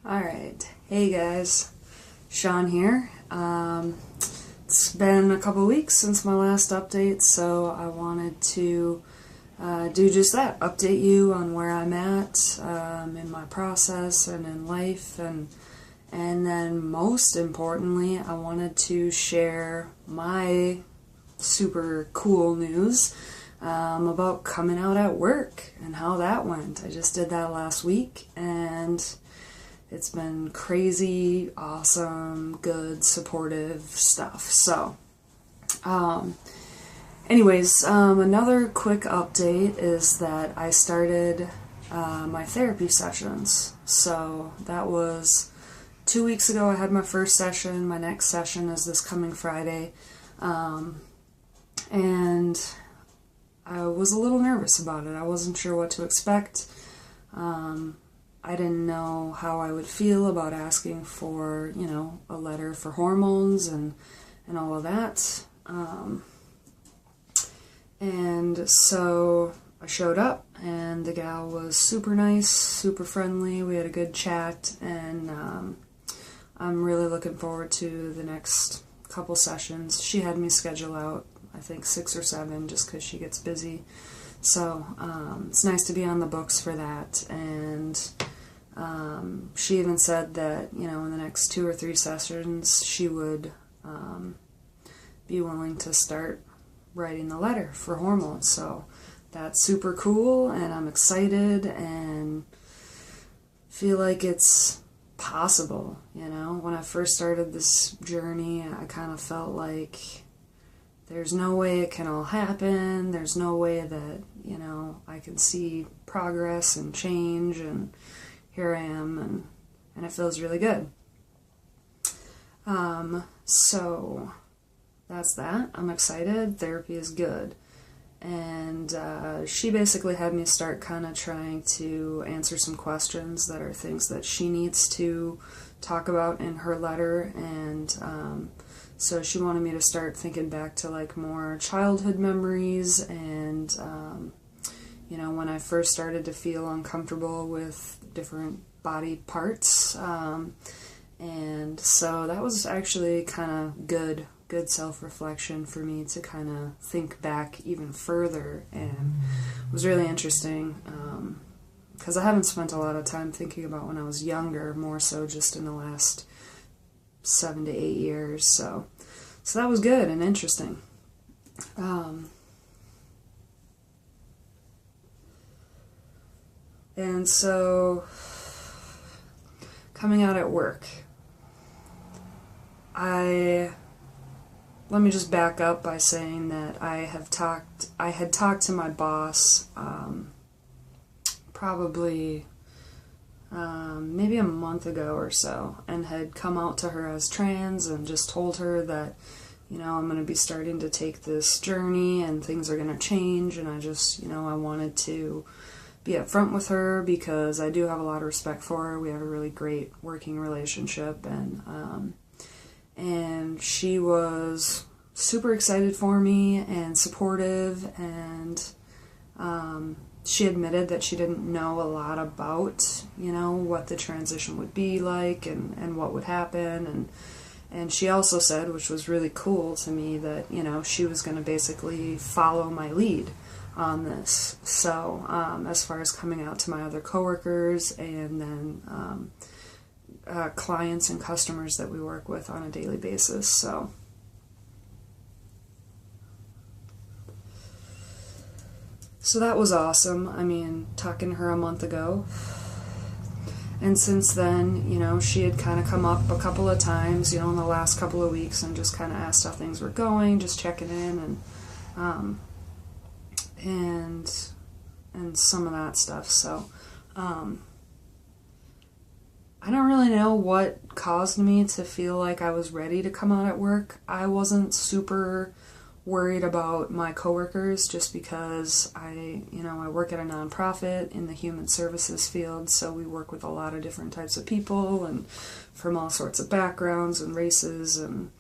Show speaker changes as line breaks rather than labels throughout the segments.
Alright, hey guys, Sean here. It's been a couple weeks since my last update, so I wanted to do just that, update you on where I'm at in my process and in life, and then most importantly, I wanted to share my super cool news about coming out at work and how that went. I just did that last week, and it's been crazy, awesome, good, supportive stuff. So, another quick update is that I started my therapy sessions. So that was 2 weeks ago. I had my first session. My next session is this coming Friday. And I was a little nervous about it. I wasn't sure what to expect. I didn't know how I would feel about asking for, a letter for hormones and all of that. And so I showed up, and the gal was super nice, super friendly. We had a good chat, and I'm really looking forward to the next couple sessions. She had me schedule out, I think, 6 or 7, just because she gets busy. So it's nice to be on the books for that. And she even said that, in the next 2 or 3 sessions, she would be willing to start writing the letter for hormones. So that's super cool, and I'm excited and feel like it's possible. When I first started this journey, I kind of felt like there's no way it can all happen. There's no way that, I can see progress and change, and here I am, and it feels really good. So that's that. I'm excited. Therapy is good. And she basically had me start kind of trying to answer some questions that are things that she needs to talk about in her letter. And so she wanted me to start thinking back to like more childhood memories, and when I first started to feel uncomfortable with different body parts. And so that was actually kind of good self-reflection for me to kind of think back even further, and it was really interesting because I haven't spent a lot of time thinking about when I was younger, more so just in the last 7 to 8 years. So that was good and interesting. And so, coming out at work, let me just back up by saying that I had talked to my boss probably maybe a month ago or so, and had come out to her as trans and just told her that, I'm going to be starting to take this journey and things are going to change, and I just, I wanted to be upfront with her because I do have a lot of respect for her. We have a really great working relationship, and she was super excited for me and supportive, and she admitted that she didn't know a lot about, what the transition would be like and what would happen, and she also said, which was really cool to me, that, she was going to basically follow my lead on this. So as far as coming out to my other coworkers, and then clients and customers that we work with on a daily basis. So that was awesome. I mean, talking to her a month ago. And since then, she had kind of come up a couple of times, in the last couple of weeks, and just kind of asked how things were going, just checking in, and some of that stuff. So, I don't really know what caused me to feel like I was ready to come out at work. I wasn't super worried about my coworkers, just because I work at a nonprofit in the human services field, so we work with a lot of different types of people and from all sorts of backgrounds and races and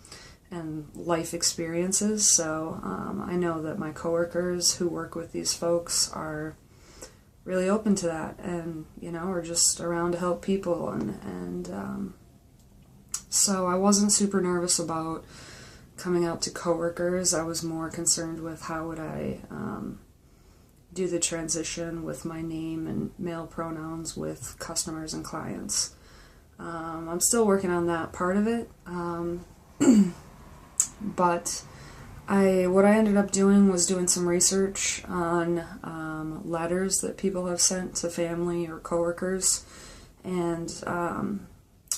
life experiences. So I know that my coworkers who work with these folks are really open to that, and, you know, are just around to help people, and so I wasn't super nervous about coming out to coworkers. I was more concerned with how would I do the transition with my name and male pronouns with customers and clients. I'm still working on that part of it, but what I ended up doing was doing some research on letters that people have sent to family or coworkers, and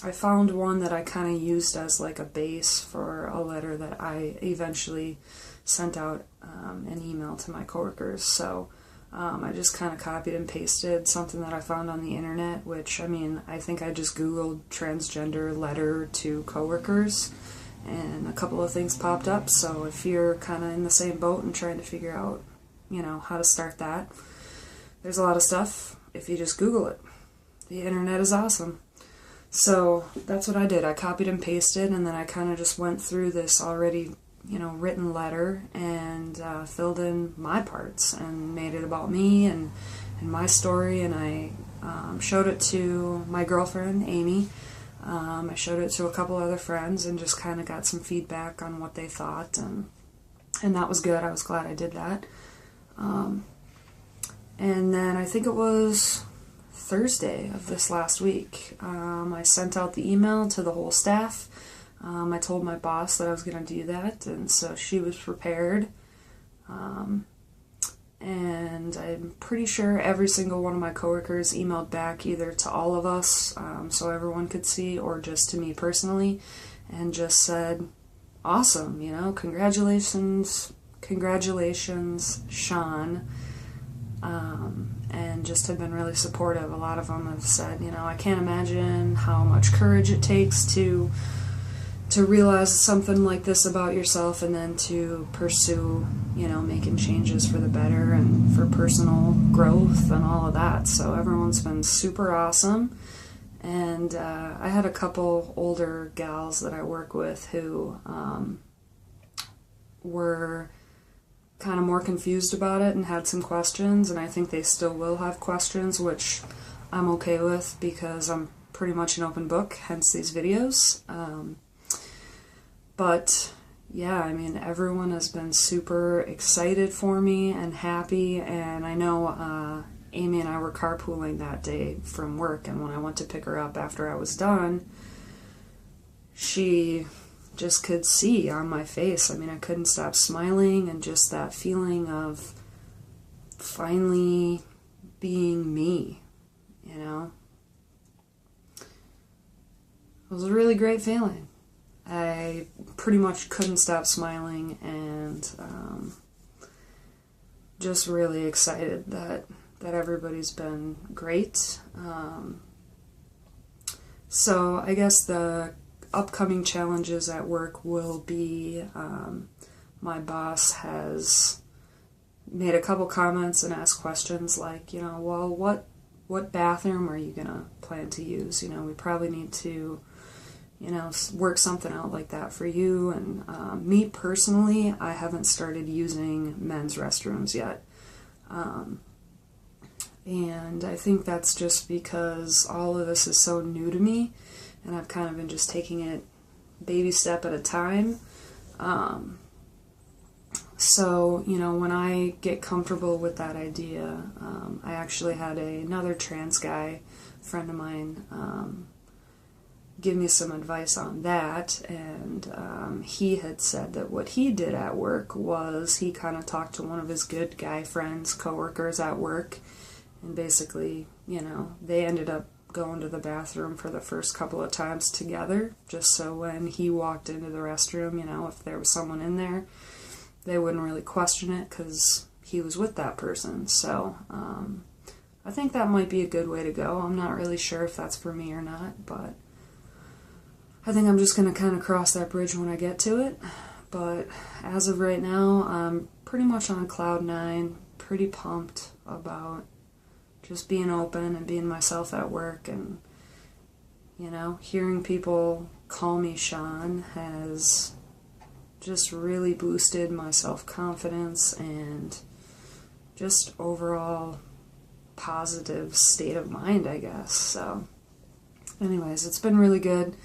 I found one that I kind of used as like a base for a letter that I eventually sent out an email to my coworkers. So I just kind of copied and pasted something that I found on the internet, which, I mean, I think I just Googled transgender letter to coworkers, and a couple of things popped up. So if you're kind of in the same boat and trying to figure out, you know, how to start that, there's a lot of stuff if you just Google it. The internet is awesome. So that's what I did. I copied and pasted, and then I kind of just went through this already, you know, written letter and filled in my parts and made it about me and my story, and I showed it to my girlfriend, Amy. I showed it to a couple other friends and just kind of got some feedback on what they thought, and that was good. I was glad I did that. And then I think it was Thursday of this last week, I sent out the email to the whole staff. I told my boss that I was going to do that, and so she was prepared. And I'm pretty sure every single one of my coworkers emailed back either to all of us, so everyone could see, or just to me personally, and just said, awesome, you know, congratulations, Sean, and just have been really supportive. A lot of them have said, you know, I can't imagine how much courage it takes to realize something like this about yourself, and then to pursue, you know, making changes for the better and for personal growth and all of that. So everyone's been super awesome. And I had a couple older gals that I work with who were kind of more confused about it and had some questions, and I think they still will have questions, which I'm okay with because I'm pretty much an open book, hence these videos. But yeah, I mean, everyone has been super excited for me and happy, and I know Amy and I were carpooling that day from work, and when I went to pick her up after I was done, she just could see on my face, I mean, I couldn't stop smiling, and just that feeling of finally being me, you know? It was a really great feeling. I pretty much couldn't stop smiling, and just really excited that everybody's been great. So I guess the upcoming challenges at work will be, my boss has made a couple comments and asked questions like, you know, well, what bathroom are you gonna plan to use? You know, we probably need to, you know, work something out like that for you. And me personally, I haven't started using men's restrooms yet. And I think that's just because all of this is so new to me, and I've kind of been just taking it baby step at a time. So, you know, when I get comfortable with that idea, I actually had another trans guy, friend of mine, give me some advice on that, and he had said that what he did at work was he kind of talked to one of his good guy friends, coworkers at work, and basically, you know, they ended up going to the bathroom for the first couple of times together, just so when he walked into the restroom, you know, if there was someone in there, they wouldn't really question it because he was with that person. So I think that might be a good way to go. I'm not really sure if that's for me or not, but I think I'm just going to kind of cross that bridge when I get to it. But as of right now, I'm pretty much on cloud nine, pretty pumped about just being open and being myself at work. And, you know, hearing people call me Sean has just really boosted my self-confidence and just overall positive state of mind, I guess. So anyways, it's been really good.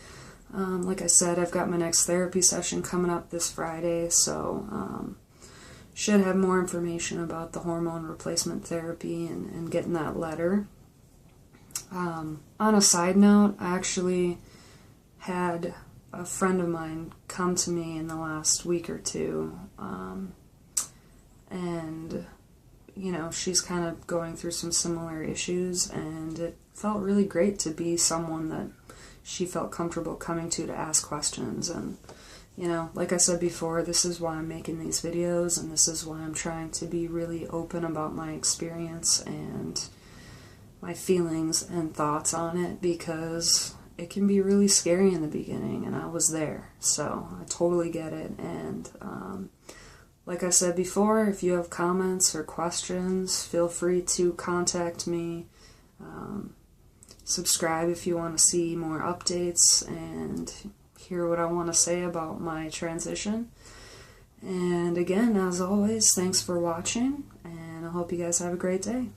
Like I said, I've got my next therapy session coming up this Friday, so should have more information about the hormone replacement therapy and getting that letter. On a side note, I actually had a friend of mine come to me in the last week or two, and you know, she's kind of going through some similar issues, and it felt really great to be someone that she felt comfortable coming to ask questions. And you know, like I said before, this is why I'm making these videos, and this is why I'm trying to be really open about my experience and my feelings and thoughts on it, because it can be really scary in the beginning, and I was there, so I totally get it. And like I said before, if you have comments or questions, feel free to contact me. Subscribe if you want to see more updates and hear what I want to say about my transition. And again, as always, thanks for watching, and I hope you guys have a great day.